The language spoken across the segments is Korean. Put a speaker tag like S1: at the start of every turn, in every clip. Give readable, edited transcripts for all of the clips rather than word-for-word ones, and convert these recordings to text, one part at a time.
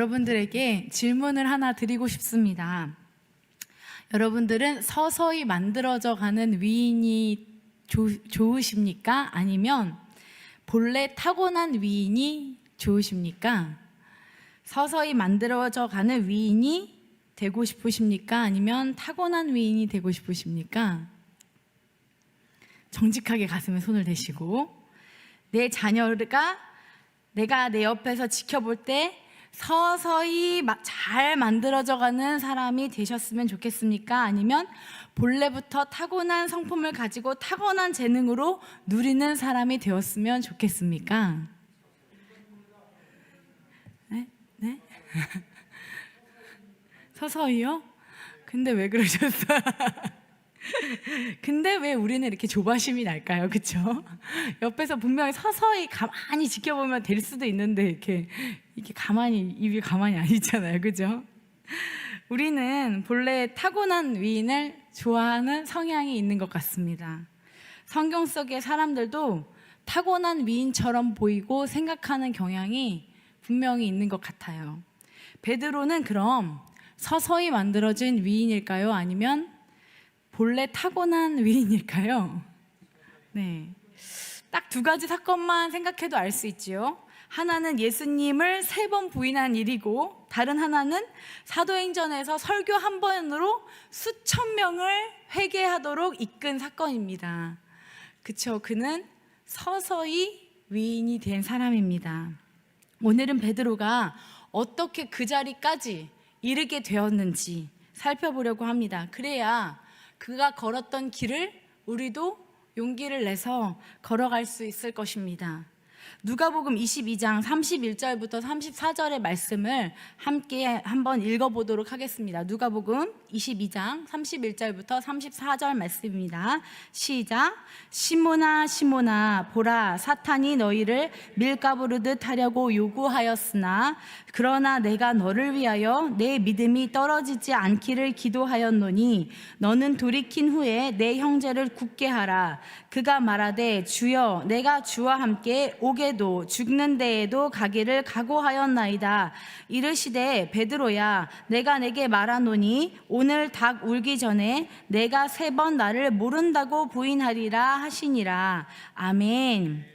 S1: 여러분들에게 질문을 하나 드리고 싶습니다. 여러분들은 서서히 만들어져 가는 위인이 좋으십니까? 아니면 본래 타고난 위인이 좋으십니까? 서서히 만들어져 가는 위인이 되고 싶으십니까? 아니면 타고난 위인이 되고 싶으십니까? 정직하게 가슴에 손을 대시고, 내 자녀가 내가 내 옆에서 지켜볼 때 서서히 잘 만들어져 가는 사람이 되셨으면 좋겠습니까? 아니면 본래부터 타고난 성품을 가지고 타고난 재능으로 누리는 사람이 되었으면 좋겠습니까? 네? 서서히요? 근데 왜 그러셨어요? 근데 왜 우리는 이렇게 조바심이 날까요? 그쵸? 옆에서 분명히 서서히 가만히 지켜보면 될 수도 있는데 이렇게 가만히, 입이 가만히 안 있잖아요. 그죠? 우리는 본래 타고난 위인을 좋아하는 성향이 있는 것 같습니다. 성경 속의 사람들도 타고난 위인처럼 보이고 생각하는 경향이 분명히 있는 것 같아요. 베드로는 그럼 서서히 만들어진 위인일까요? 아니면 본래 타고난 위인일까요? 네, 딱 두 가지 사건만 생각해도 알 수 있지요. 하나는 예수님을 3번 부인한 일이고, 다른 하나는 사도행전에서 설교 한 번으로 수천 명을 회개하도록 이끈 사건입니다. 그쵸? 그는 서서히 위인이 된 사람입니다. 오늘은 베드로가 어떻게 그 자리까지 이르게 되었는지 살펴보려고 합니다. 그래야 그가 걸었던 길을 우리도 용기를 내서 걸어갈 수 있을 것입니다. 누가복음 22장 31절부터 34절의 말씀을 함께 한번 읽어보도록 하겠습니다. 누가복음 22장 31절부터 34절 말씀입니다. 시작. 시몬아 시몬아, 보라, 사탄이 너희를 밀가부르듯 하려고 요구하였으나 그러나 내가 너를 위하여 내 믿음이 떨어지지 않기를 기도하였노니 너는 돌이킨 후에 내 형제를 굳게 하라. 그가 말하되 주여, 내가 주와 함께 옥에도 죽는 데에도 가기를 각오하였나이다. 이르시되 베드로야, 내가 내게 말하노니 오늘 닭 울기 전에 내가 3번 나를 모른다고 부인하리라 하시니라. 아멘.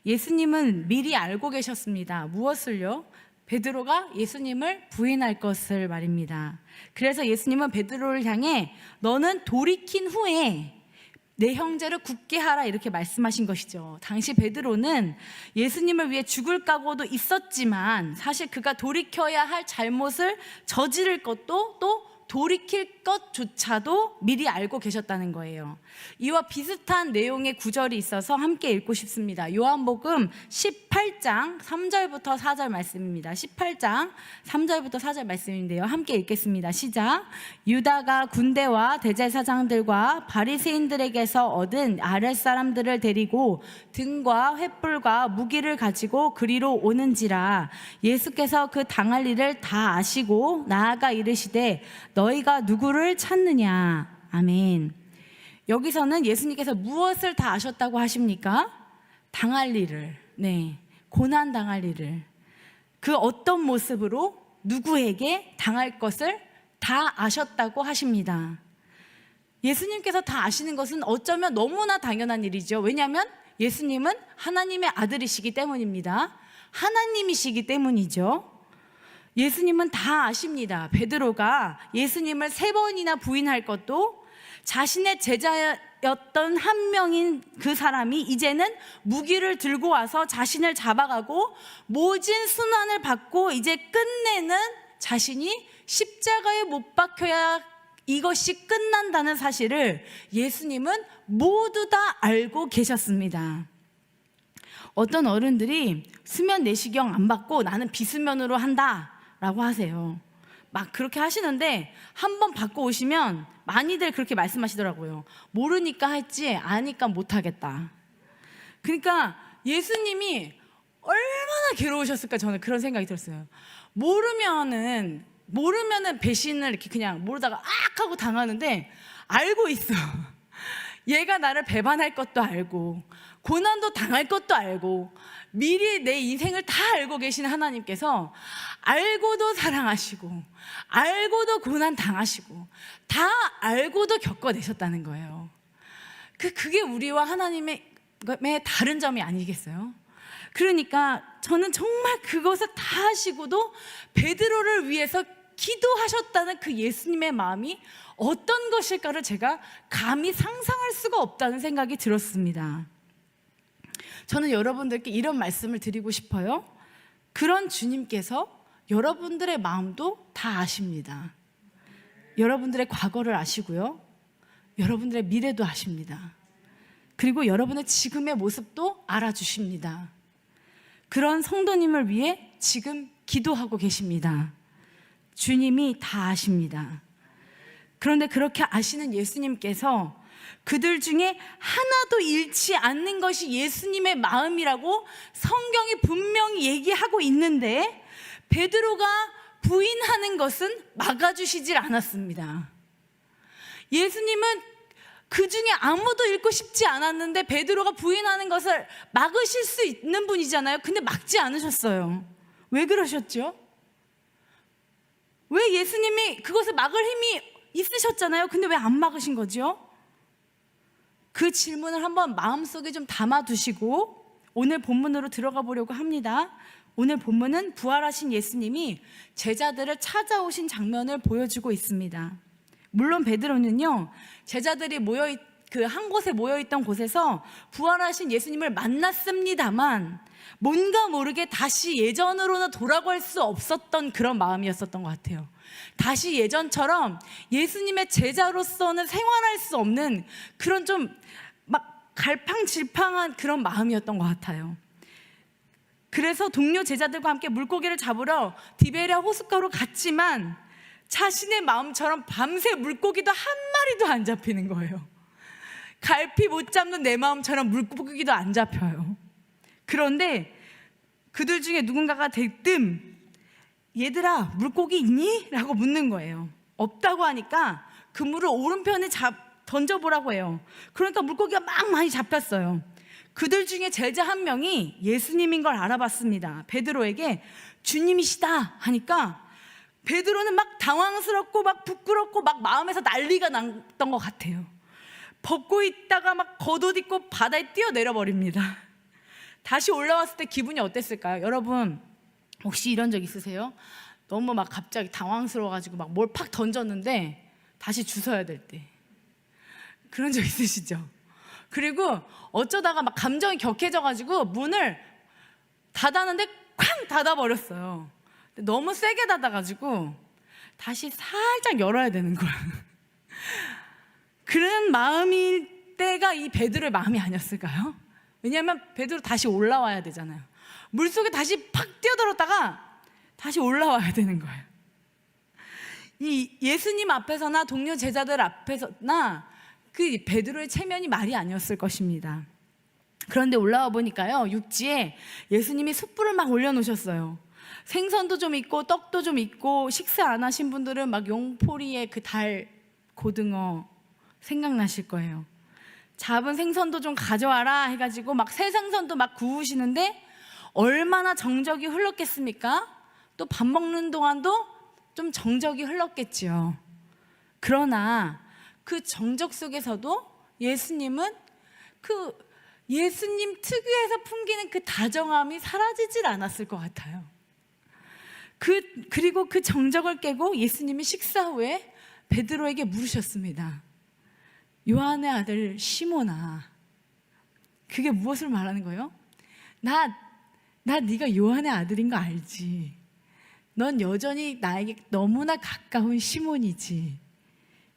S1: 예수님은 미리 알고 계셨습니다. 무엇을요? 베드로가 예수님을 부인할 것을 말입니다. 그래서 예수님은 베드로를 향해 너는 돌이킨 후에 내 형제를 굳게 하라, 이렇게 말씀하신 것이죠. 당시 베드로는 예수님을 위해 죽을 각오도 있었지만 사실 그가 돌이켜야 할 잘못을 저지를 것도 또 돌이킬 것조차도 미리 알고 계셨다는 거예요. 이와 비슷한 내용의 구절이 있어서 함께 읽고 싶습니다. 요한복음 18장 3절부터 4절 말씀입니다. 18장 3절부터 4절 말씀인데요, 함께 읽겠습니다. 시작. 유다가 군대와 대제사장들과 바리새인들에게서 얻은 아랫사람들을 데리고 등과 횃불과 무기를 가지고 그리로 오는지라. 예수께서 그 당할 일을 다 아시고 나아가 이르시되 너희가 누구를 찾느냐. 아멘. 여기서는 예수님께서 무엇을 다 아셨다고 하십니까? 당할 일을, 고난 당할 일을, 그 어떤 모습으로 누구에게 당할 것을 다 아셨다고 하십니다. 예수님께서 다 아시는 것은 어쩌면 너무나 당연한 일이죠. 왜냐하면 예수님은 하나님의 아들이시기 때문입니다. 하나님이시기 때문이죠. 예수님은 다 아십니다. 베드로가 예수님을 3번이나 부인할 것도 자신의 제자였던 한 명인 그 사람이 이제는 무기를 들고 와서 자신을 잡아가고 모진 순환을 받고 이제 끝내는 자신이 십자가에 못 박혀야 이것이 끝난다는 사실을 예수님은 모두 다 알고 계셨습니다. 어떤 어른들이 수면 내시경 안 받고 나는 비수면으로 한다 라고 하세요. 막 그렇게 하시는데 한번 받고 오시면 많이들 그렇게 말씀하시더라고요. 모르니까 했지 아니까 못하겠다. 그러니까 예수님이 얼마나 괴로우셨을까, 저는 그런 생각이 들었어요. 모르면은 배신을 이렇게 그냥 모르다가 악 하고 당하는데 알고 있어. 얘가 나를 배반할 것도 알고 고난도 당할 것도 알고 미리 내 인생을 다 알고 계신 하나님께서 알고도 사랑하시고 알고도 고난 당하시고 다 알고도 겪어내셨다는 거예요. 그게 우리와 하나님의 다른 점이 아니겠어요? 그러니까 저는 정말 그것을 다 하시고도 베드로를 위해서 기도하셨다는 그 예수님의 마음이 어떤 것일까를 제가 감히 상상할 수가 없다는 생각이 들었습니다. 저는 여러분들께 이런 말씀을 드리고 싶어요. 그런 주님께서 여러분들의 마음도 다 아십니다. 여러분들의 과거를 아시고요, 여러분들의 미래도 아십니다. 그리고 여러분의 지금의 모습도 알아주십니다. 그런 성도님을 위해 지금 기도하고 계십니다. 주님이 다 아십니다. 그런데 그렇게 아시는 예수님께서 그들 중에 하나도 잃지 않는 것이 예수님의 마음이라고 성경이 분명히 얘기하고 있는데 베드로가 부인하는 것은 막아주시질 않았습니다. 예수님은 그 중에 아무도 잃고 싶지 않았는데 베드로가 부인하는 것을 막으실 수 있는 분이잖아요. 근데 막지 않으셨어요. 왜 그러셨죠? 왜 예수님이 그것을 막을 힘이 있으셨잖아요. 근데 왜 안 막으신 거죠? 그 질문을 한번 마음속에 좀 담아두시고 오늘 본문으로 들어가 보려고 합니다. 오늘 본문은 부활하신 예수님이 제자들을 찾아오신 장면을 보여주고 있습니다. 물론 베드로는요, 제자들이 한 곳에 모여있던 곳에서 부활하신 예수님을 만났습니다만 뭔가 모르게 다시 예전으로는 돌아갈 수 없었던 그런 마음이었었던 것 같아요. 다시 예전처럼 예수님의 제자로서는 생활할 수 없는 그런 좀 막 갈팡질팡한 그런 마음이었던 것 같아요. 그래서 동료 제자들과 함께 물고기를 잡으러 디베랴 호숫가로 갔지만 자신의 마음처럼 밤새 물고기도 한 마리도 안 잡히는 거예요. 갈피 못 잡는 내 마음처럼 물고기도 안 잡혀요. 그런데 그들 중에 누군가가 대뜸 얘들아 물고기 있니? 라고 묻는 거예요. 없다고 하니까 그물을 오른편에 던져보라고 해요. 그러니까 물고기가 막 많이 잡혔어요. 그들 중에 제자 한 명이 예수님인 걸 알아봤습니다. 베드로에게 주님이시다 하니까 베드로는 막 당황스럽고 막 부끄럽고 막 마음에서 난리가 났던 것 같아요. 벗고 있다가 막 겉옷 입고 바다에 뛰어내려 버립니다. 다시 올라왔을 때 기분이 어땠을까요? 여러분 혹시 이런 적 있으세요? 너무 막 갑자기 당황스러워가지고 막 뭘 팍 던졌는데 다시 주워야 될 때 그런 적 있으시죠? 그리고 어쩌다가 막 감정이 격해져가지고 문을 닫았는데 쾅 닫아버렸어요. 너무 세게 닫아가지고 다시 살짝 열어야 되는 거예요. 그런 마음일 때가 이 베드로의 마음이 아니었을까요? 왜냐하면 베드로 다시 올라와야 되잖아요. 물속에 다시 팍 뛰어들었다가 다시 올라와야 되는 거예요. 이 예수님 앞에서나 동료 제자들 앞에서나 그 베드로의 체면이 말이 아니었을 것입니다. 그런데 올라와 보니까요, 육지에 예수님이 숯불을 막 올려놓으셨어요. 생선도 좀 있고 떡도 좀 있고, 식사 안 하신 분들은 막 용포리에 그 달 고등어 생각나실 거예요. 잡은 생선도 좀 가져와라 해가지고 막 새 생선도 막 구우시는데 얼마나 정적이 흘렀겠습니까? 또 밥 먹는 동안도 좀 정적이 흘렀겠지요. 그러나 그 정적 속에서도 예수님은 그 예수님 특유에서 풍기는 그 다정함이 사라지질 않았을 것 같아요. 그리고 그 정적을 깨고 예수님이 식사 후에 베드로에게 물으셨습니다. 요한의 아들 시몬아, 그게 무엇을 말하는 거예요? 나 네가 요한의 아들인 거 알지? 넌 여전히 나에게 너무나 가까운 시몬이지.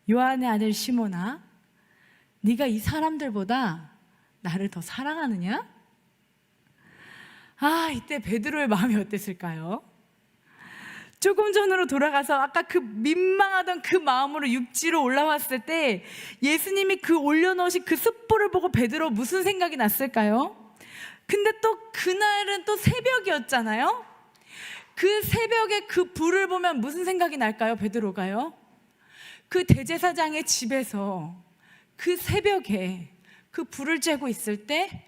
S1: 요한의 아들 시몬아, 네가 이 사람들보다 나를 더 사랑하느냐? 이때 베드로의 마음이 어땠을까요? 조금 전으로 돌아가서 아까 그 민망하던 그 마음으로 육지로 올라왔을 때 예수님이 그 올려놓으신 그 숯불을 보고 베드로 무슨 생각이 났을까요? 근데 또 그날은 또 새벽이었잖아요. 그 새벽에 그 불을 보면 무슨 생각이 날까요? 베드로가요? 그 대제사장의 집에서 그 새벽에 그 불을 쬐고 있을 때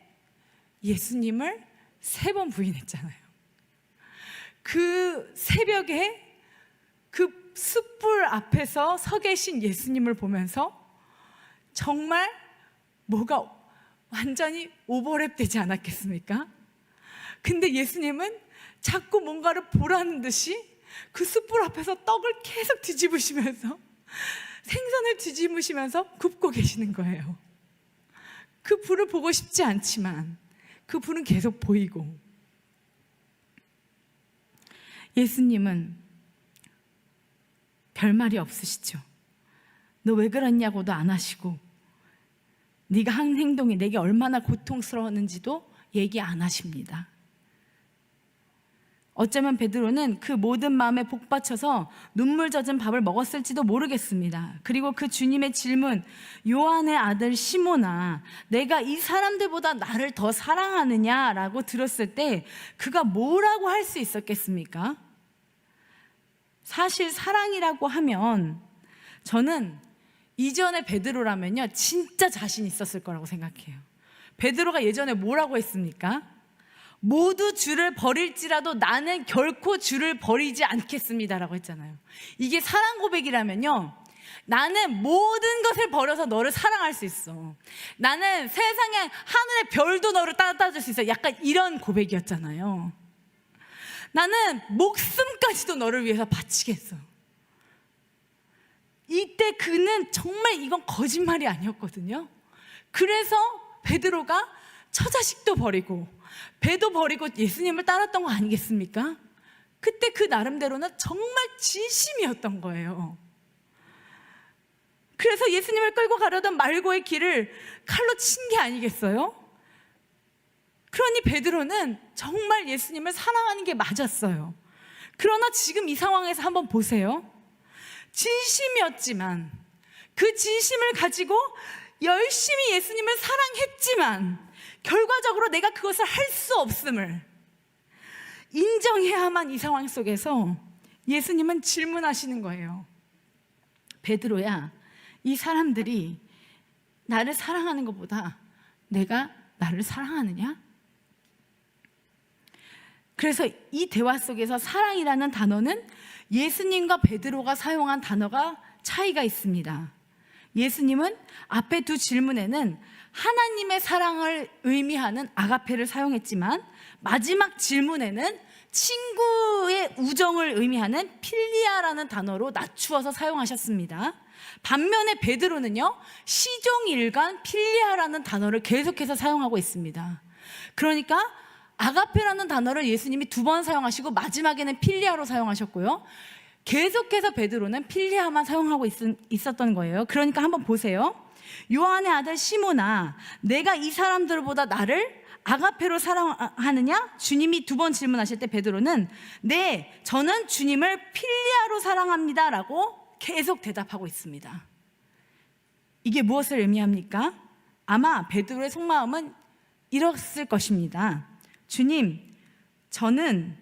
S1: 예수님을 3번 부인했잖아요. 그 새벽에 그 숯불 앞에서 서 계신 예수님을 보면서 정말 뭐가 완전히 오버랩 되지 않았겠습니까? 근데 예수님은 자꾸 뭔가를 보라는 듯이 그 숯불 앞에서 떡을 계속 뒤집으시면서 생선을 뒤집으시면서 굽고 계시는 거예요. 그 불을 보고 싶지 않지만 그 불은 계속 보이고, 예수님은 별말이 없으시죠. 너 왜 그랬냐고도 안 하시고, 네가 한 행동이 내게 얼마나 고통스러웠는지도 얘기 안 하십니다. 어쩌면 베드로는 그 모든 마음에 복받쳐서 눈물 젖은 밥을 먹었을지도 모르겠습니다. 그리고 그 주님의 질문, 요한의 아들 시몬아, 내가 이 사람들보다 나를 더 사랑하느냐라고 들었을 때 그가 뭐라고 할 수 있었겠습니까? 사실 사랑이라고 하면 저는 이전에 베드로라면요 진짜 자신 있었을 거라고 생각해요. 베드로가 예전에 뭐라고 했습니까? 모두 주를 버릴지라도 나는 결코 주를 버리지 않겠습니다라고 했잖아요. 이게 사랑 고백이라면요, 나는 모든 것을 버려서 너를 사랑할 수 있어. 나는 세상에 하늘의 별도 너를 따라줄 수 있어. 약간 이런 고백이었잖아요. 나는 목숨까지도 너를 위해서 바치겠어. 이때 그는 정말 이건 거짓말이 아니었거든요. 그래서 베드로가 처자식도 버리고 배도 버리고 예수님을 따랐던 거 아니겠습니까? 그때 그 나름대로는 정말 진심이었던 거예요. 그래서 예수님을 끌고 가려던 말고의 길을 칼로 친 게 아니겠어요? 그러니 베드로는 정말 예수님을 사랑하는 게 맞았어요. 그러나 지금 이 상황에서 한번 보세요. 진심이었지만, 그 진심을 가지고 열심히 예수님을 사랑했지만 결과적으로 내가 그것을 할 수 없음을 인정해야만 이 상황 속에서 예수님은 질문하시는 거예요. 베드로야, 이 사람들이 나를 사랑하는 것보다 내가 나를 사랑하느냐? 그래서 이 대화 속에서 사랑이라는 단어는 예수님과 베드로가 사용한 단어가 차이가 있습니다. 예수님은 앞에 두 질문에는 하나님의 사랑을 의미하는 아가페를 사용했지만 마지막 질문에는 친구의 우정을 의미하는 필리아라는 단어로 낮추어서 사용하셨습니다. 반면에 베드로는요, 시종일관 필리아라는 단어를 계속해서 사용하고 있습니다. 그러니까 아가페라는 단어를 예수님이 2번 사용하시고 마지막에는 필리아로 사용하셨고요, 계속해서 베드로는 필리아만 사용하고 있었던 거예요. 그러니까 한번 보세요. 요한의 아들 시몬아, 내가 이 사람들보다 나를 아가페로 사랑하느냐? 주님이 2번 질문하실 때 베드로는 네, 저는 주님을 필리아로 사랑합니다 라고 계속 대답하고 있습니다. 이게 무엇을 의미합니까? 아마 베드로의 속마음은 이랬을 것입니다. 주님, 저는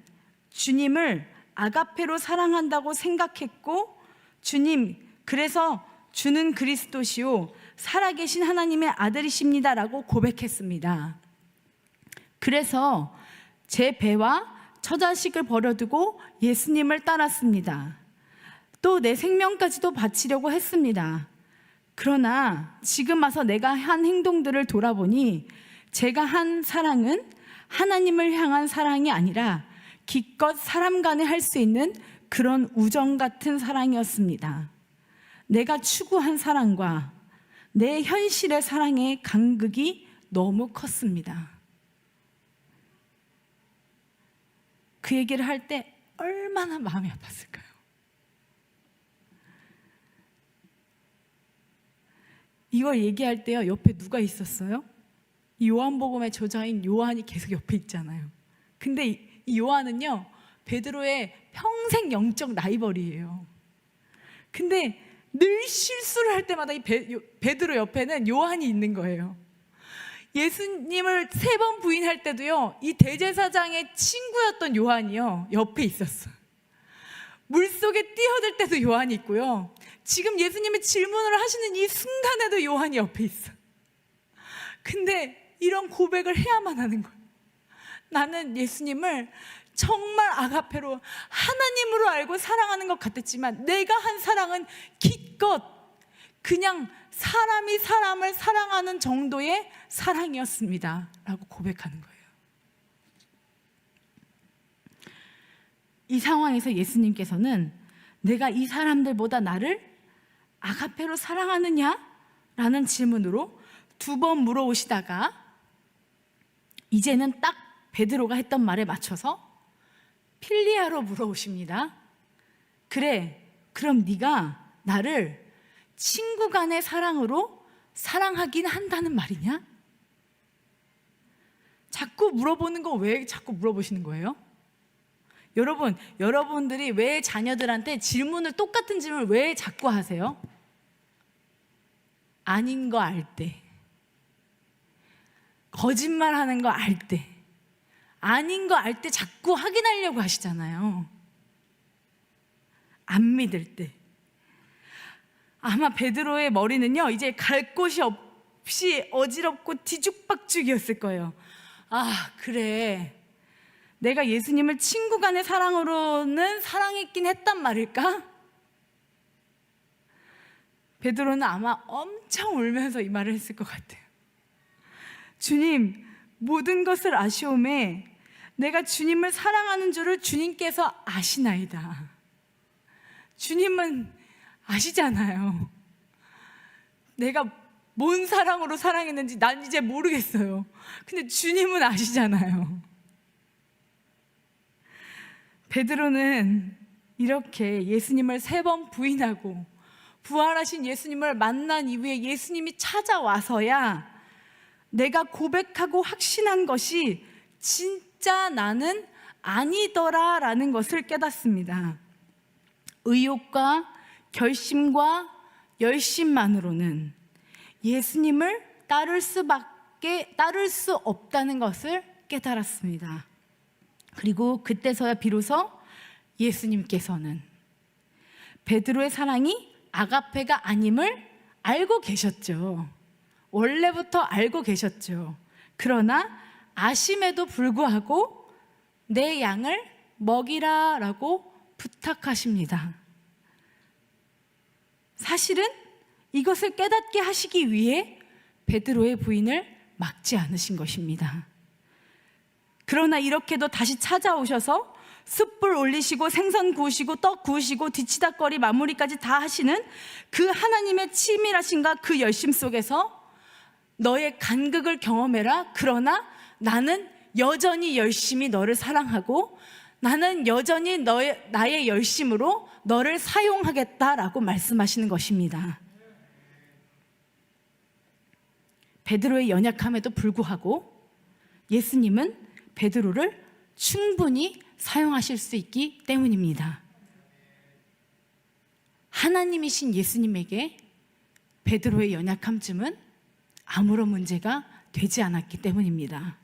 S1: 주님을 아가페로 사랑한다고 생각했고, 주님, 그래서 주는 그리스도시요 살아계신 하나님의 아들이십니다 라고 고백했습니다. 그래서 제 배와 처자식을 버려두고 예수님을 따랐습니다. 또 내 생명까지도 바치려고 했습니다. 그러나 지금 와서 내가 한 행동들을 돌아보니 제가 한 사랑은 하나님을 향한 사랑이 아니라 기껏 사람 간에 할 수 있는 그런 우정 같은 사랑이었습니다. 내가 추구한 사랑과 내 현실의 사랑의 간극이 너무 컸습니다. 그 얘기를 할 때 얼마나 마음이 아팠을까요? 이걸 얘기할 때요, 옆에 누가 있었어요? 이 요한복음의 저자인 요한이 계속 옆에 있잖아요. 근데 이 요한은요, 베드로의 평생 영적 라이벌이에요. 근데 늘 실수를 할 때마다 이 베드로 옆에는 요한이 있는 거예요. 예수님을 3번 부인할 때도요, 이 대제사장의 친구였던 요한이요 옆에 있었어요. 물속에 뛰어들 때도 요한이 있고요, 지금 예수님이 질문을 하시는 이 순간에도 요한이 옆에 있어. 근데 이런 고백을 해야만 하는 거예요. 나는 예수님을 정말 아가페로 하나님으로 알고 사랑하는 것 같았지만 내가 한 사랑은 기껏 그냥 사람이 사람을 사랑하는 정도의 사랑이었습니다 라고 고백하는 거예요. 이 상황에서 예수님께서는 내가 이 사람들보다 나를 아가페로 사랑하느냐? 라는 질문으로 2번 물어오시다가 이제는 딱 베드로가 했던 말에 맞춰서 필리아로 물어오십니다. 그래, 그럼 네가 나를 친구 간의 사랑으로 사랑하긴 한다는 말이냐? 자꾸 물어보는 거 왜 자꾸 물어보시는 거예요? 여러분들이 왜 자녀들한테 똑같은 질문을 왜 자꾸 하세요? 아닌 거 알 때, 거짓말하는 거 알 때, 아닌 거 알 때 자꾸 확인하려고 하시잖아요. 안 믿을 때. 아마 베드로의 머리는요 이제 갈 곳이 없이 어지럽고 뒤죽박죽이었을 거예요. 아, 그래, 내가 예수님을 친구 간의 사랑으로는 사랑했긴 했단 말일까? 베드로는 아마 엄청 울면서 이 말을 했을 것 같아요. 주님, 모든 것을 아시오매 내가 주님을 사랑하는 줄을 주님께서 아시나이다. 주님은 아시잖아요. 내가 뭔 사랑으로 사랑했는지 난 이제 모르겠어요. 근데 주님은 아시잖아요. 베드로는 이렇게 예수님을 3번 부인하고 부활하신 예수님을 만난 이후에 예수님이 찾아와서야 내가 고백하고 확신한 것이 진짜 나는 아니더라 라는 것을 깨닫습니다. 의욕과 결심과 열심만으로는 예수님을 따를 수 없다는 것을 깨달았습니다. 그리고 그때서야 비로소 예수님께서는 베드로의 사랑이 아가페가 아님을 알고 계셨죠. 원래부터 알고 계셨죠. 그러나 아심에도 불구하고 내 양을 먹이라 라고 부탁하십니다. 사실은 이것을 깨닫게 하시기 위해 베드로의 부인을 막지 않으신 것입니다. 그러나 이렇게도 다시 찾아오셔서 숯불 올리시고 생선 구우시고 떡 구우시고 뒤치다거리 마무리까지 다 하시는 그 하나님의 치밀하심과 그 열심 속에서 너의 간극을 경험해라. 그러나 나는 여전히 열심히 너를 사랑하고 나는 여전히 나의 열심으로 너를 사용하겠다라고 말씀하시는 것입니다. 베드로의 연약함에도 불구하고 예수님은 베드로를 충분히 사용하실 수 있기 때문입니다. 하나님이신 예수님에게 베드로의 연약함쯤은 아무런 문제가 되지 않았기 때문입니다.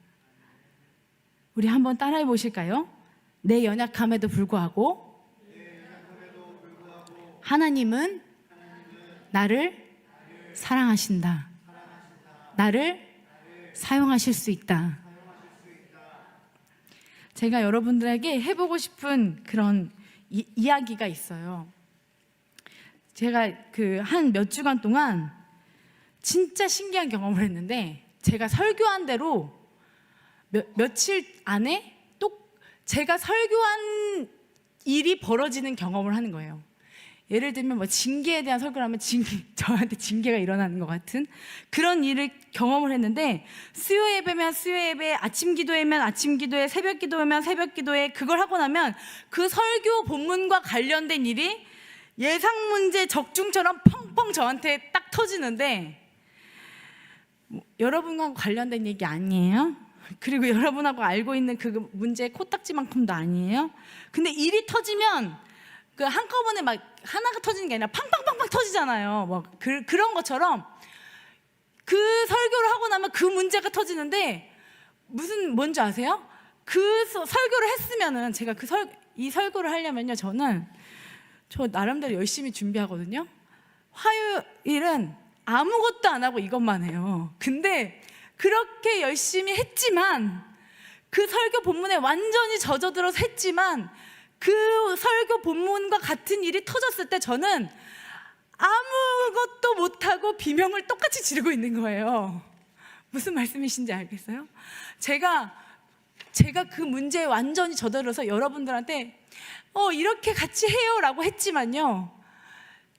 S1: 우리 한번 따라해 보실까요? 내 연약함에도 불구하고 하나님은 나를 사랑하신다. 나를 사용하실 수 있다. 제가 여러분들에게 해보고 싶은 그런 이야기가 있어요. 제가 한 몇 주간 동안 진짜 신기한 경험을 했는데, 제가 설교한 대로 며칠 안에 또 제가 설교한 일이 벌어지는 경험을 하는 거예요. 예를 들면 뭐 징계에 대한 설교를 하면 저한테 징계가 일어나는 것 같은 그런 일을 경험을 했는데, 수요 예배면 수요 예배, 아침 기도회면 아침 기도회, 새벽 기도회면 새벽 기도회, 그걸 하고 나면 그 설교 본문과 관련된 일이 예상 문제 적중처럼 펑펑 저한테 딱 터지는데, 여러분과 관련된 얘기 아니에요. 그리고 여러분하고 알고 있는 그 문제의 코딱지만큼도 아니에요. 근데 일이 터지면 그 한꺼번에 막 하나가 터지는 게 아니라 팡팡팡팡 터지잖아요. 뭐 그런 것처럼 그 설교를 하고 나면 그 문제가 터지는데, 뭔지 아세요? 그 설교를 했으면은, 제가 이 설교를 하려면요, 저 나름대로 열심히 준비하거든요. 화요일은 아무것도 안 하고 이것만 해요. 근데 그렇게 열심히 했지만, 그 설교 본문에 완전히 젖어들어서 했지만, 그 설교 본문과 같은 일이 터졌을 때 저는 아무것도 못하고 비명을 똑같이 지르고 있는 거예요. 무슨 말씀이신지 알겠어요? 제가 그 문제에 완전히 젖어들어서 여러분들한테 이렇게 같이 해요 라고 했지만요,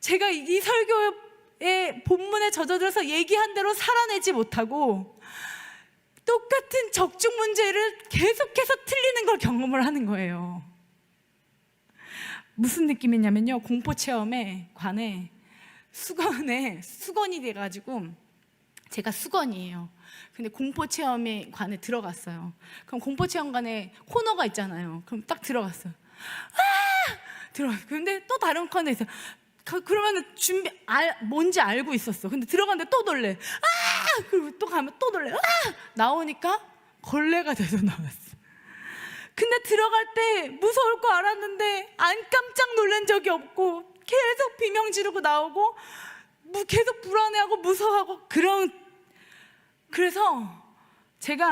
S1: 제가 이 설교의 본문에 젖어들어서 얘기한 대로 살아내지 못하고 똑같은 적중 문제를 계속해서 틀리는 걸 경험을 하는 거예요. 무슨 느낌이냐면요, 공포체험에 관해 수건이 돼가지고, 제가 수건이에요. 근데 공포체험에 관에 들어갔어요. 그럼 공포체험관에 코너가 있잖아요. 그럼 딱 들어갔어요. 들어갔어요. 근데 또 다른 코너에 있어요. 그러면 뭔지 알고 있었어. 근데 들어갔는데 또 놀래. 그리고 또 가면 또 놀래. 나오니까 걸레가 돼서 나왔어. 근데 들어갈 때 무서울 거 알았는데 안 깜짝 놀란 적이 없고, 계속 비명 지르고 나오고, 계속 불안해하고 무서워하고, 그래서 제가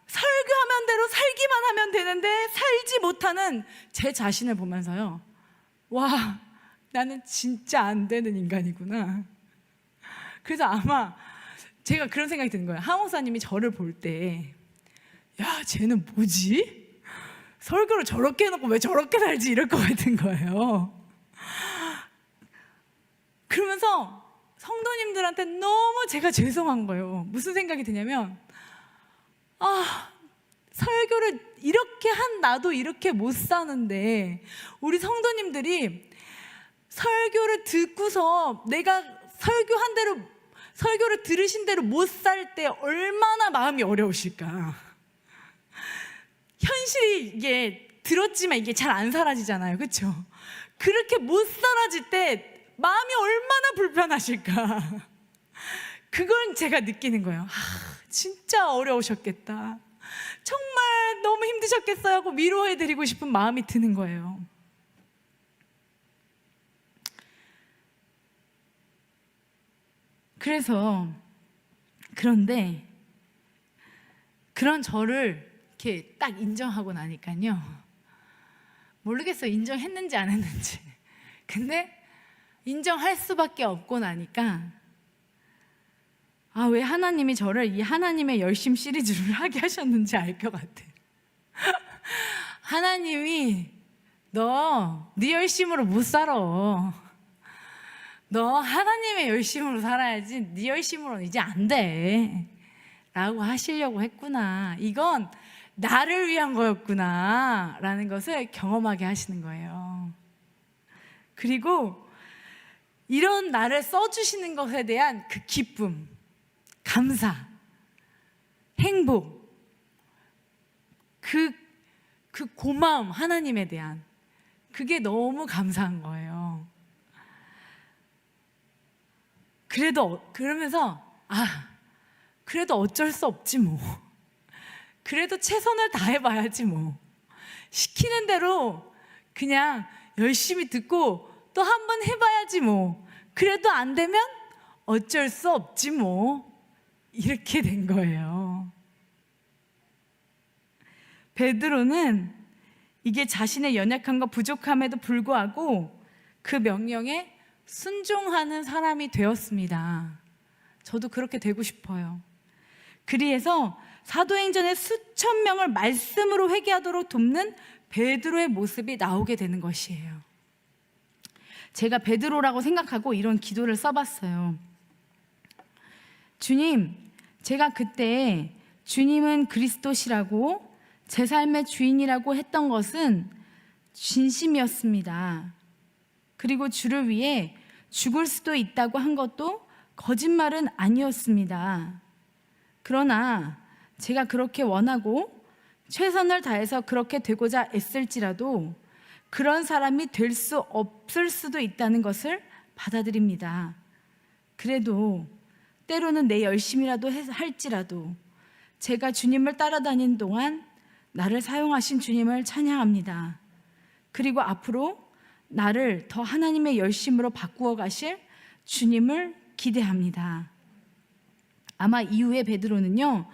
S1: 설교하면 대로 살기만 하면 되는데 살지 못하는 제 자신을 보면서요, 와, 나는 진짜 안 되는 인간이구나. 그래서 아마 제가 그런 생각이 드는 거예요. 하목사님이 저를 볼 때, 야, 쟤는 뭐지? 설교를 저렇게 해놓고 왜 저렇게 살지? 이럴 것 같은 거예요. 그러면서 성도님들한테 너무 제가 죄송한 거예요. 무슨 생각이 드냐면, 설교를 이렇게 한 나도 이렇게 못 사는데, 우리 성도님들이 설교를 듣고서 내가 설교한 대로, 설교를 들으신 대로 못 살 때 얼마나 마음이 어려우실까. 현실이 이게 들었지만 이게 잘 안 사라지잖아요, 그렇죠? 그렇게 못 사라질 때 마음이 얼마나 불편하실까. 그건 제가 느끼는 거예요. 진짜 어려우셨겠다, 정말 너무 힘드셨겠어요 하고 위로해드리고 싶은 마음이 드는 거예요. 그런데 그런 저를 이렇게 딱 인정하고 나니까요, 모르겠어요, 인정했는지 안 했는지. 근데 인정할 수밖에 없고 나니까, 왜 하나님이 저를 이 하나님의 열심 시리즈를 하게 하셨는지 알 것 같아. 하나님이 너 네 열심으로 못 살아. 너 하나님의 열심으로 살아야지 네 열심으로는 이제 안 돼 라고 하시려고 했구나, 이건 나를 위한 거였구나 라는 것을 경험하게 하시는 거예요. 그리고 이런 나를 써주시는 것에 대한 그 기쁨, 감사, 행복, 그 고마움, 하나님에 대한 그게 너무 감사한 거예요. 그러면서 그래도 어쩔 수 없지 뭐, 그래도 최선을 다해봐야지 뭐, 시키는 대로 그냥 열심히 듣고 또 한 번 해봐야지 뭐, 그래도 안 되면 어쩔 수 없지 뭐, 이렇게 된 거예요. 베드로는 이게 자신의 연약함과 부족함에도 불구하고 그 명령에 순종하는 사람이 되었습니다. 저도 그렇게 되고 싶어요. 그리해서 사도행전의 수천 명을 말씀으로 회개하도록 돕는 베드로의 모습이 나오게 되는 것이에요. 제가 베드로라고 생각하고 이런 기도를 써봤어요. 주님, 제가 그때 주님은 그리스도시라고 제 삶의 주인이라고 했던 것은 진심이었습니다. 그리고 주를 위해 죽을 수도 있다고 한 것도 거짓말은 아니었습니다. 그러나 제가 그렇게 원하고 최선을 다해서 그렇게 되고자 애쓸지라도 그런 사람이 될 수 없을 수도 있다는 것을 받아들입니다. 그래도 때로는 내 열심이라도 할지라도 제가 주님을 따라다닌 동안 나를 사용하신 주님을 찬양합니다. 그리고 앞으로 나를 더 하나님의 열심으로 바꾸어 가실 주님을 기대합니다. 아마 이후에 베드로는요,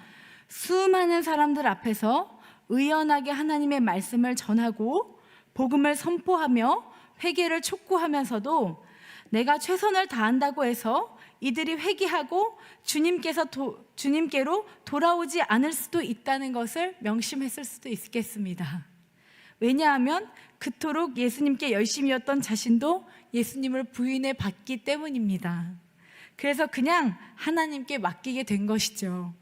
S1: 수많은 사람들 앞에서 의연하게 하나님의 말씀을 전하고 복음을 선포하며 회개를 촉구하면서도 내가 최선을 다한다고 해서 이들이 회개하고 주님께로 돌아오지 않을 수도 있다는 것을 명심했을 수도 있겠습니다. 왜냐하면 그토록 예수님께 열심이었던 자신도 예수님을 부인해 봤기 때문입니다. 그래서 그냥 하나님께 맡기게 된 것이죠.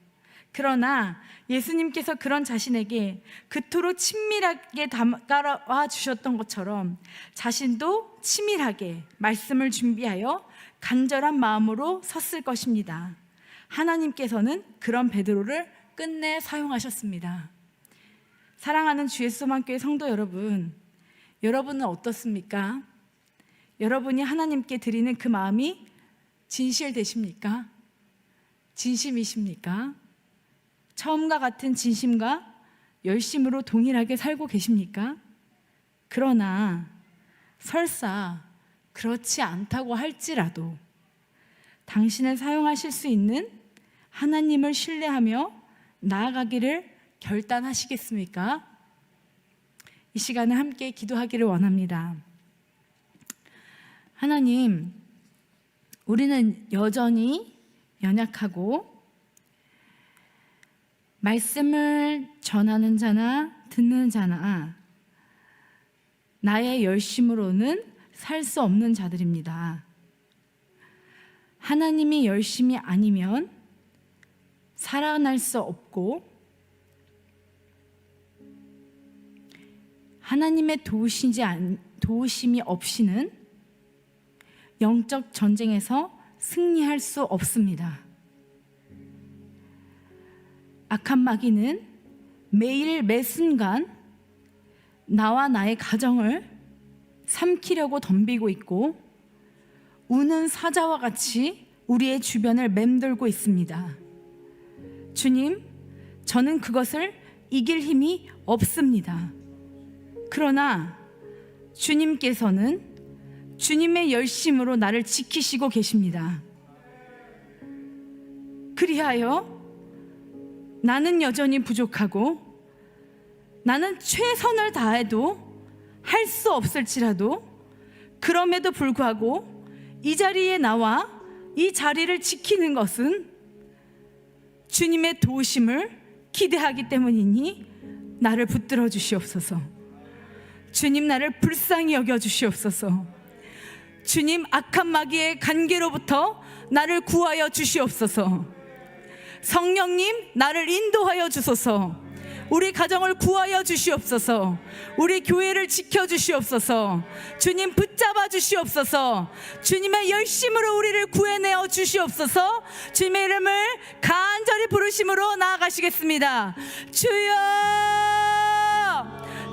S1: 그러나 예수님께서 그런 자신에게 그토록 친밀하게 다가와 주셨던 것처럼 자신도 치밀하게 말씀을 준비하여 간절한 마음으로 섰을 것입니다. 하나님께서는 그런 베드로를 끝내 사용하셨습니다. 사랑하는 주 예수만교회 성도 여러분, 여러분은 어떻습니까? 여러분이 하나님께 드리는 그 마음이 진실되십니까? 진심이십니까? 처음과 같은 진심과 열심으로 동일하게 살고 계십니까? 그러나 설사 그렇지 않다고 할지라도 당신을 사용하실 수 있는 하나님을 신뢰하며 나아가기를 결단하시겠습니까? 이 시간에 함께 기도하기를 원합니다. 하나님, 우리는 여전히 연약하고 말씀을 전하는 자나 듣는 자나 나의 열심으로는 살 수 없는 자들입니다. 하나님이 열심이 아니면 살아날 수 없고 하나님의 도우심이 없이는 영적 전쟁에서 승리할 수 없습니다. 악한 마귀는 매일 매 순간 나와 나의 가정을 삼키려고 덤비고 있고 우는 사자와 같이 우리의 주변을 맴돌고 있습니다. 주님, 저는 그것을 이길 힘이 없습니다. 그러나 주님께서는 주님의 열심으로 나를 지키시고 계십니다. 그리하여 나는 여전히 부족하고 나는 최선을 다해도 할 수 없을지라도 그럼에도 불구하고 이 자리에 나와 이 자리를 지키는 것은 주님의 도우심을 기대하기 때문이니 나를 붙들어 주시옵소서. 주님, 나를 불쌍히 여겨 주시옵소서. 주님, 악한 마귀의 관계로부터 나를 구하여 주시옵소서. 성령님, 나를 인도하여 주소서. 우리 가정을 구하여 주시옵소서. 우리 교회를 지켜 주시옵소서. 주님, 붙잡아 주시옵소서. 주님의 열심으로 우리를 구해내어 주시옵소서. 주님의 이름을 간절히 부르심으로 나아가시겠습니다. 주여,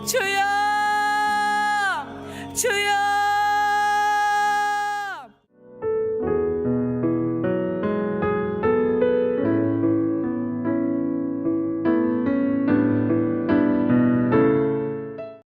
S1: 주여, 주여.